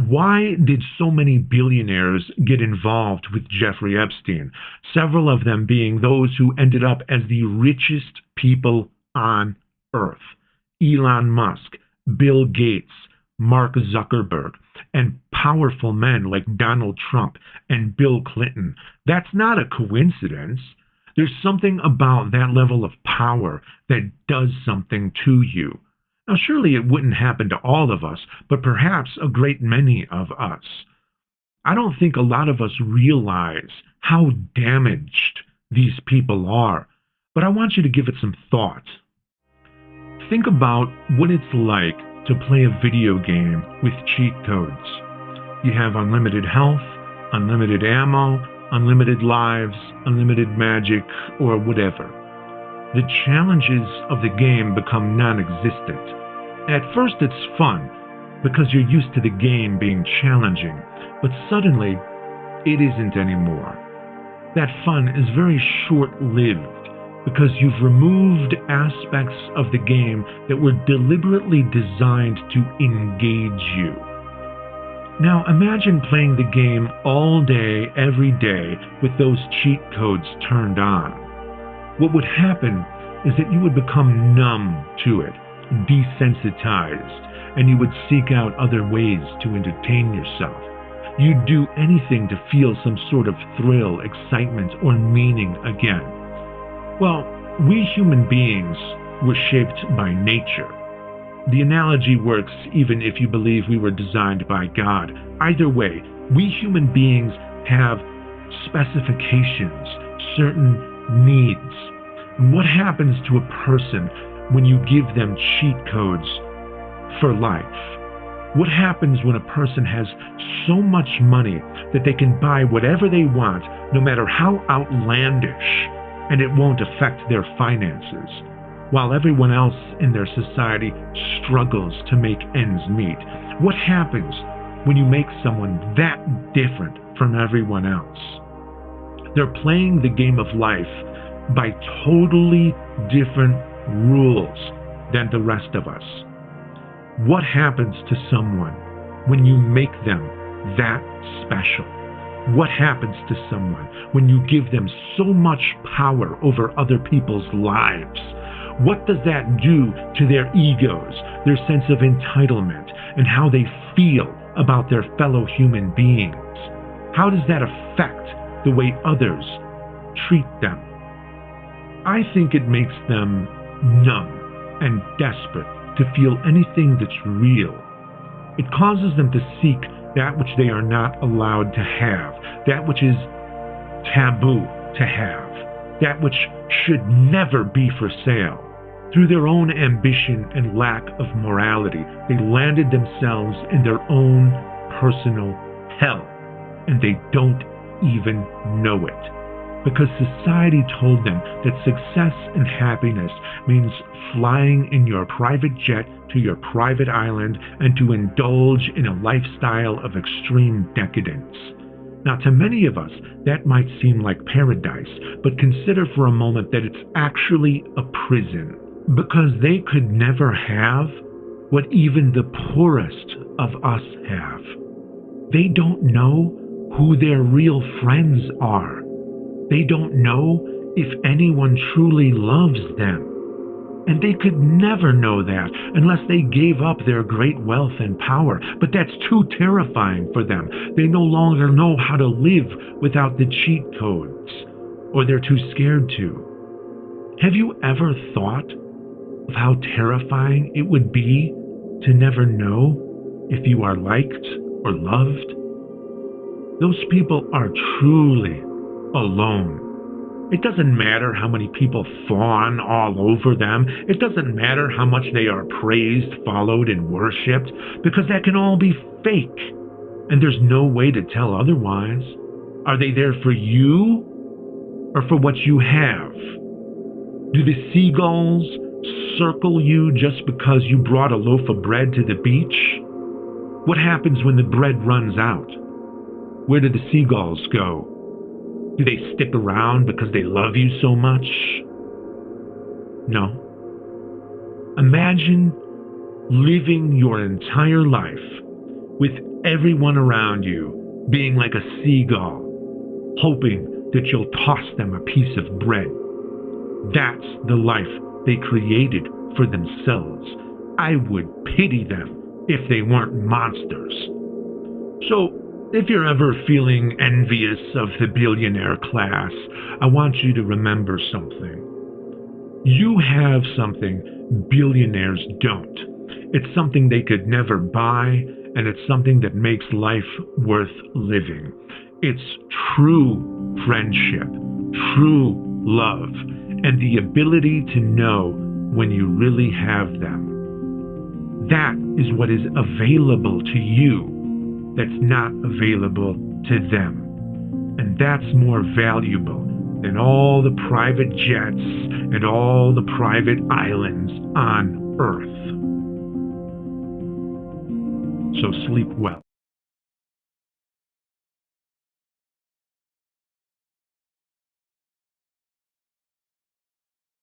Why did so many billionaires get involved with Jeffrey Epstein? Several of them being those who ended up as the richest people on earth. Elon Musk, Bill Gates, Mark Zuckerberg, and powerful men like Donald Trump and Bill Clinton. That's not a coincidence. There's something about that level of power that does something to you. Now, surely it wouldn't happen to all of us, but perhaps a great many of us. I don't think a lot of us realize how damaged these people are, but I want you to give it some thought. Think about what it's like to play a video game with cheat codes. You have unlimited health, unlimited ammo, unlimited lives, unlimited magic, or whatever. The challenges of the game become non existent. At first, it's fun because you're used to the game being challenging, but suddenly, it isn't anymore. That fun is very short lived because you've removed aspects of the game that were deliberately designed to engage you. Now imagine playing the game all day, every day, with those cheat codes turned on. What would happen is that you would become numb to it, desensitized, and you would seek out other ways to entertain yourself. You'd do anything to feel some sort of thrill, excitement, or meaning again. Well, we human beings were shaped by nature. The analogy works even if you believe we were designed by God. Either way, we human beings have specifications, certain needs. What happens to a person when you give them cheat codes for life? What happens when a person has so much money that they can buy whatever they want, no matter how outlandish, and it won't affect their finances, while everyone else in their society struggles to make ends meet? What happens when you make someone that different from everyone else? They're playing the game of life by totally different rules than the rest of us. What happens to someone when you make them that special? What happens to someone when you give them so much power over other people's lives? What does that do to their egos, their sense of entitlement, and how they feel about their fellow human beings? How does that affect the way others treat them? I think it makes them numb and desperate to feel anything that's real. It causes them to seek that which they are not allowed to have, that which is taboo to have, that which should never be for sale. Through their own ambition and lack of morality, they landed themselves in their own personal hell, and they don't even know it. Because society told them that success and happiness means flying in your private jet to your private island and to indulge in a lifestyle of extreme decadence. Now, to many of us, that might seem like paradise, but consider for a moment that it's actually a prison, because they could never have what even the poorest of us have. They don't know who their real friends are. They don't know if anyone truly loves them. And they could never know that unless they gave up their great wealth and power. But that's too terrifying for them. They no longer know how to live without the cheat codes, or they're too scared to. Have you ever thought of how terrifying it would be to never know if you are liked or loved? Those people are truly alone. It doesn't matter how many people fawn all over them. It doesn't matter how much they are praised, followed, and worshipped, because that can all be fake. And there's no way to tell otherwise. Are they there for you or for what you have? Do the seagulls circle you just because you brought a loaf of bread to the beach? What happens when the bread runs out? Where do the seagulls go? Do they stick around because they love you so much? No. Imagine living your entire life with Everyone around you being like a seagull, hoping that you'll toss them a piece of bread. That's the life they created for themselves. I would pity them if they weren't monsters. So, if you're ever feeling envious of the billionaire class, I want you to remember something. You have something billionaires don't. It's something they could never buy, and it's something that makes life worth living. It's true friendship, true love, and the ability to know when you really have them. That is what is available to you that's not available to them. And that's more valuable than all the private jets and all the private islands on Earth. So sleep well.